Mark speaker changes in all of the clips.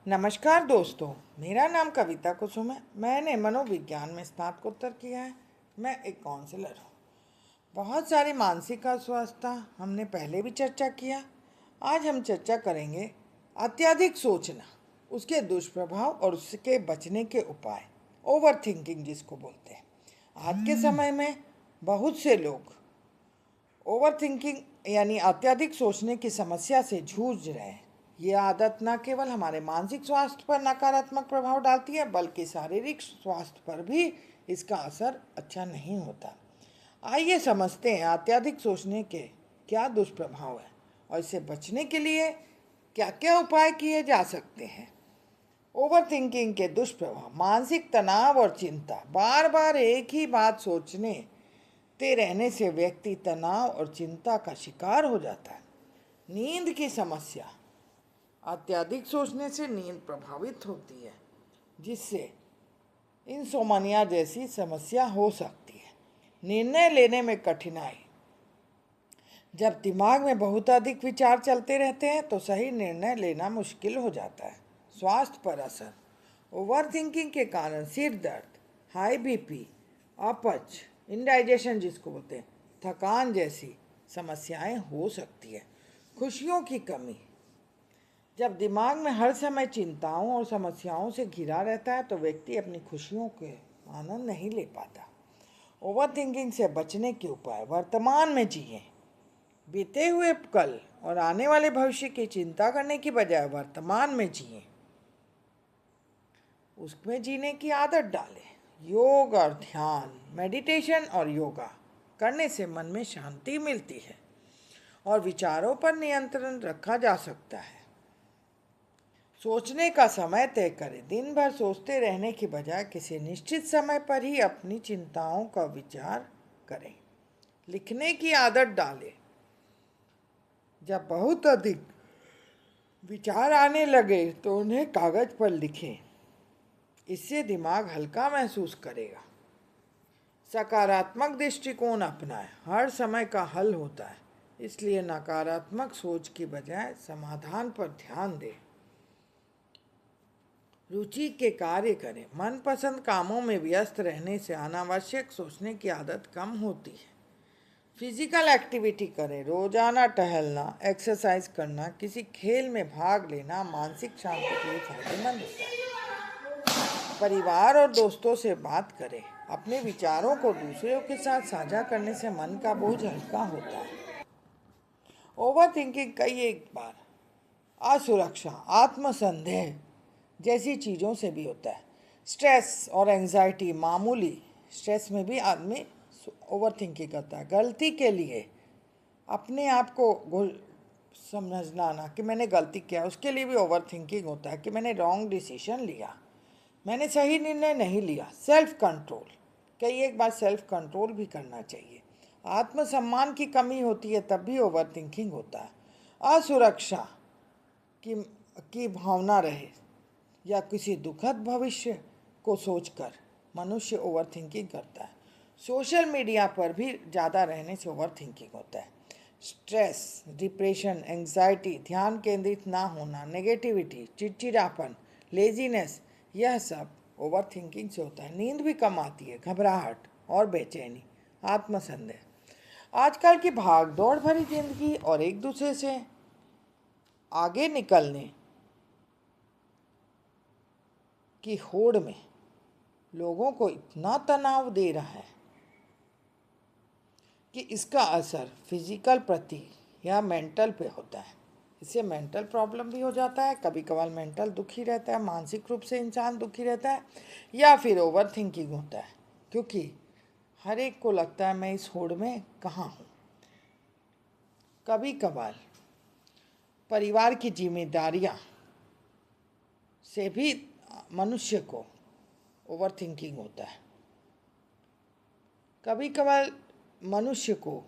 Speaker 1: नमस्कार दोस्तों, मेरा नाम कविता कुसुम है। मैंने मनोविज्ञान में स्नातकोत्तर किया है। मैं एक काउंसलर हूँ। बहुत सारी मानसिक अस्वस्थता हमने पहले भी चर्चा किया। आज हम चर्चा करेंगे अत्यधिक सोचना, उसके दुष्प्रभाव और उसके बचने के उपाय। ओवर थिंकिंग जिसको बोलते हैं। आज के समय में बहुत से लोग ओवर थिंकिंग यानी अत्यधिक सोचने की समस्या से जूझ रहे हैं। ये आदत न केवल हमारे मानसिक स्वास्थ्य पर नकारात्मक प्रभाव डालती है, बल्कि शारीरिक स्वास्थ्य पर भी इसका असर अच्छा नहीं होता। आइए समझते हैं अत्यधिक सोचने के क्या दुष्प्रभाव है और इससे बचने के लिए क्या क्या उपाय किए जा सकते हैं। ओवर थिंकिंग के दुष्प्रभाव: मानसिक तनाव और चिंता। बार बार एक ही बात सोचने रहने से व्यक्ति तनाव और चिंता का शिकार हो जाता है। नींद की समस्या: अत्यधिक सोचने से नींद प्रभावित होती है, जिससे इंसोमनिया जैसी समस्या हो सकती है। निर्णय लेने में कठिनाई: जब दिमाग में बहुत अधिक विचार चलते रहते हैं तो सही निर्णय लेना मुश्किल हो जाता है। स्वास्थ्य पर असर: ओवर थिंकिंग के कारण सिर दर्द, हाई बीपी, अपच, इंडाइजेशन जिसको बोलते हैं, थकान जैसी समस्याएं हो सकती है। खुशियों की कमी: जब दिमाग में हर समय चिंताओं और समस्याओं से घिरा रहता है तो व्यक्ति अपनी खुशियों के आनंद नहीं ले पाता। ओवर थिंकिंग से बचने के उपाय: वर्तमान में जिएं। बीते हुए कल और आने वाले भविष्य की चिंता करने की बजाय वर्तमान में जिएं, उसमें जीने की आदत डालें। योग और ध्यान, मेडिटेशन और योगा करने से मन में शांति मिलती है और विचारों पर नियंत्रण रखा जा सकता है। सोचने का समय तय करें। दिन भर सोचते रहने की बजाय किसी निश्चित समय पर ही अपनी चिंताओं का विचार करें। लिखने की आदत डालें। जब बहुत अधिक विचार आने लगे तो उन्हें कागज पर लिखें। इससे दिमाग हल्का महसूस करेगा। सकारात्मक दृष्टिकोण अपनाएं। हर समय का हल होता है, इसलिए नकारात्मक सोच की बजाय समाधान पर ध्यान दें। रुचि के कार्य करें। मनपसंद कामों में व्यस्त रहने से अनावश्यक सोचने की आदत कम होती है। फिजिकल एक्टिविटी करें। रोजाना टहलना, एक्सरसाइज करना, किसी खेल में भाग लेना मानसिक शांति के लिए फायदेमंद होता है। परिवार और दोस्तों से बात करें। अपने विचारों को दूसरों के साथ साझा करने से मन का बोझ हल्का होता है। ओवर थिंकिंग कई एक बार असुरक्षा, आत्मसंदेह जैसी चीज़ों से भी होता है। स्ट्रेस और एंजाइटी मामूली स्ट्रेस में भी आदमी ओवर थिंकिंग करता है। गलती के लिए अपने आप को समझना ना कि मैंने गलती किया, उसके लिए भी ओवर थिंकिंग होता है कि मैंने रॉन्ग डिसीजन लिया, मैंने सही निर्णय नहीं लिया। सेल्फ कंट्रोल, कई एक बार सेल्फ कंट्रोल भी करना चाहिए। आत्मसम्मान की कमी होती है तब भी ओवर थिंकिंग होता है। असुरक्षा की भावना रहे या किसी दुखद भविष्य को सोचकर मनुष्य ओवर थिंकिंग करता है। सोशल मीडिया पर भी ज़्यादा रहने से ओवर थिंकिंग होता है। स्ट्रेस, डिप्रेशन, एंग्जाइटी, ध्यान केंद्रित ना होना, नेगेटिविटी, चिड़चिड़ापन, लेजीनेस, यह सब ओवर थिंकिंग से होता है। नींद भी कम आती है, घबराहट और बेचैनी, आत्मसंदेह। आजकल की भाग दौड़ भरी जिंदगी और एक दूसरे से आगे निकलने की होड़ में लोगों को इतना तनाव दे रहा है कि इसका असर फिजिकल प्रति या मेंटल पे होता है। इससे मेंटल प्रॉब्लम भी हो जाता है। कभी कभार मेंटल दुखी रहता है, मानसिक रूप से इंसान दुखी रहता है, या फिर ओवर थिंकिंग होता है, क्योंकि हर एक को लगता है मैं इस होड़ में कहाँ हूँ। कभी कभार परिवार की जिम्मेदारियाँ से भी मनुष्य को ओवर थिंकिंग होता है। कभी कभार मनुष्य को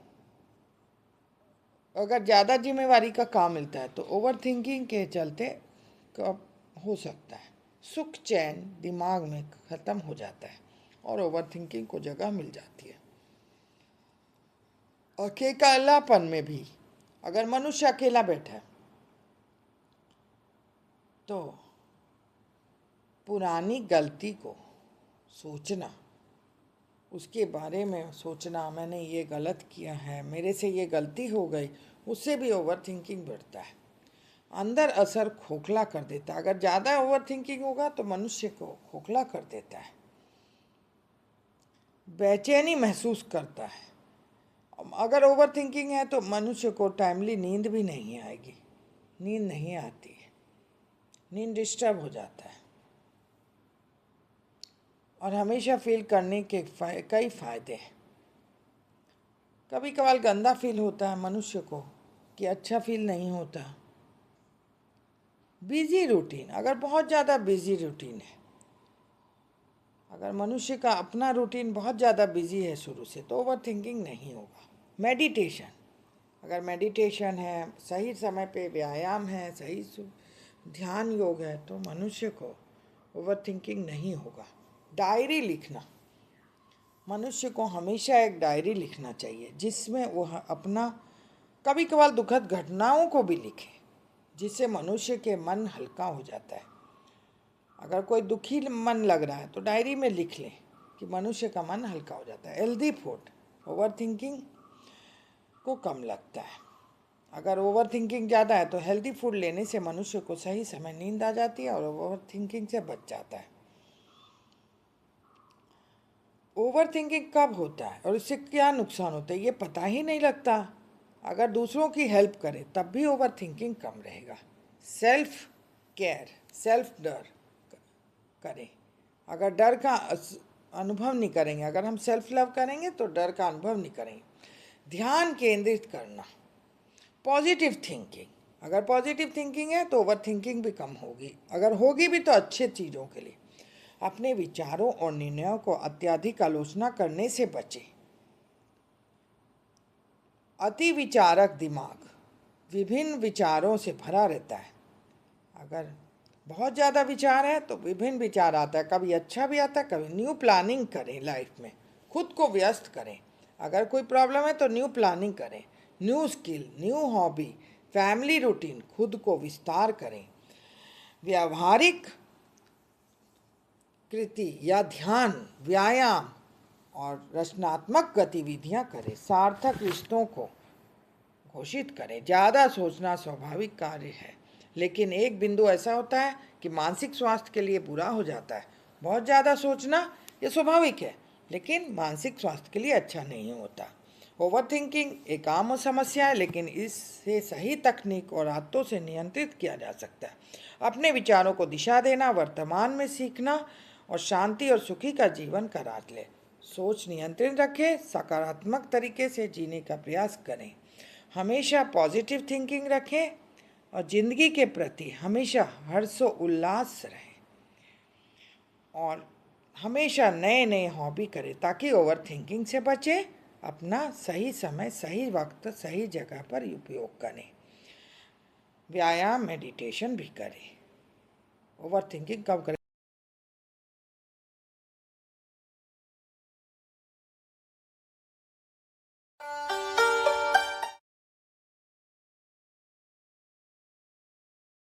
Speaker 1: अगर ज़्यादा जिम्मेवारी का काम मिलता है तो ओवर थिंकिंग के चलते कब हो सकता है सुख चैन दिमाग में ख़त्म हो जाता है और ओवर थिंकिंग को जगह मिल जाती है। अकेलापन में भी अगर मनुष्य अकेला बैठा है तो पुरानी गलती को सोचना, उसके बारे में सोचना, मैंने ये गलत किया है, मेरे से ये गलती हो गई, उससे भी ओवर थिंकिंग बढ़ता है। अंदर असर खोखला कर देता है। अगर ज़्यादा ओवर थिंकिंग होगा तो मनुष्य को खोखला कर देता है, बेचैनी महसूस करता है। अगर ओवर थिंकिंग है तो मनुष्य को टाइमली नींद भी नहीं आएगी, नींद नहीं आती है, नींद डिस्टर्ब हो जाता है। और हमेशा फील करने के कई फायदे हैं। कभी कभार गंदा फील होता है मनुष्य को कि अच्छा फील नहीं होता। बिजी रूटीन, अगर बहुत ज़्यादा बिजी रूटीन है, अगर मनुष्य का अपना रूटीन बहुत ज़्यादा बिजी है शुरू से, तो ओवर थिंकिंग नहीं होगा। मेडिटेशन, अगर मेडिटेशन है, सही समय पे व्यायाम है, सही ध्यान योग है, तो मनुष्य को ओवर थिंकिंग नहीं होगा। डायरी लिखना, मनुष्य को हमेशा एक डायरी लिखना चाहिए जिसमें वह अपना कभी कभार दुखद घटनाओं को भी लिखे, जिससे मनुष्य के मन हल्का हो जाता है। अगर कोई दुखी मन लग रहा है तो डायरी में लिख ले कि मनुष्य का मन हल्का हो जाता है। हेल्दी फूड, ओवर थिंकिंग को कम लगता है। अगर ओवर थिंकिंग ज़्यादा है तो हेल्दी फूड लेने से मनुष्य को सही समय नींद आ जाती है और ओवर थिंकिंग से बच जाता है। ओवर थिंकिंग कब होता है और इससे क्या नुकसान होता है ये पता ही नहीं लगता। अगर दूसरों की हेल्प करें तब भी ओवर थिंकिंग कम रहेगा। सेल्फ केयर, सेल्फ डर करें। अगर डर का अनुभव नहीं करेंगे, अगर हम सेल्फ लव करेंगे तो डर का अनुभव नहीं करेंगे। ध्यान केंद्रित करना, पॉजिटिव थिंकिंग, अगर पॉजिटिव थिंकिंग है तो ओवर थिंकिंग भी कम होगी। अगर होगी भी तो अच्छे चीज़ों के लिए। अपने विचारों और निर्णयों को अत्यधिक आलोचना करने से बचें। अति विचारक दिमाग विभिन्न विचारों से भरा रहता है। अगर बहुत ज़्यादा विचार है तो विभिन्न विचार आता है, कभी अच्छा भी आता है, कभी न्यू प्लानिंग करें लाइफ में, खुद को व्यस्त करें। अगर कोई प्रॉब्लम है तो न्यू प्लानिंग करें, new skill, new hobby, family routine, खुद को विस्तार करें। व्यावहारिक कृति या ध्यान, व्यायाम और रचनात्मक गतिविधियां करें। सार्थक रिश्तों को घोषित करें। ज़्यादा सोचना स्वाभाविक कार्य है, लेकिन एक बिंदु ऐसा होता है कि मानसिक स्वास्थ्य के लिए बुरा हो जाता है। बहुत ज़्यादा सोचना ये स्वाभाविक है, लेकिन मानसिक स्वास्थ्य के लिए अच्छा नहीं होता। ओवर थिंकिंग एक आम समस्या है, लेकिन इससे सही तकनीक और आदतों से नियंत्रित किया जा सकता है। अपने विचारों को दिशा देना, वर्तमान में सीखना और शांति और सुखी का जीवन का रात ले। सोच नियंत्रित रखें, सकारात्मक तरीके से जीने का प्रयास करें, हमेशा पॉजिटिव थिंकिंग रखें और ज़िंदगी के प्रति हमेशा हर्षो उल्लास रहें और हमेशा नए नए हॉबी करें ताकि ओवर थिंकिंग से बचें। अपना सही समय, सही वक्त, सही जगह पर उपयोग करें। व्यायाम, मेडिटेशन भी करें। ओवर थिंकिंग कब करें?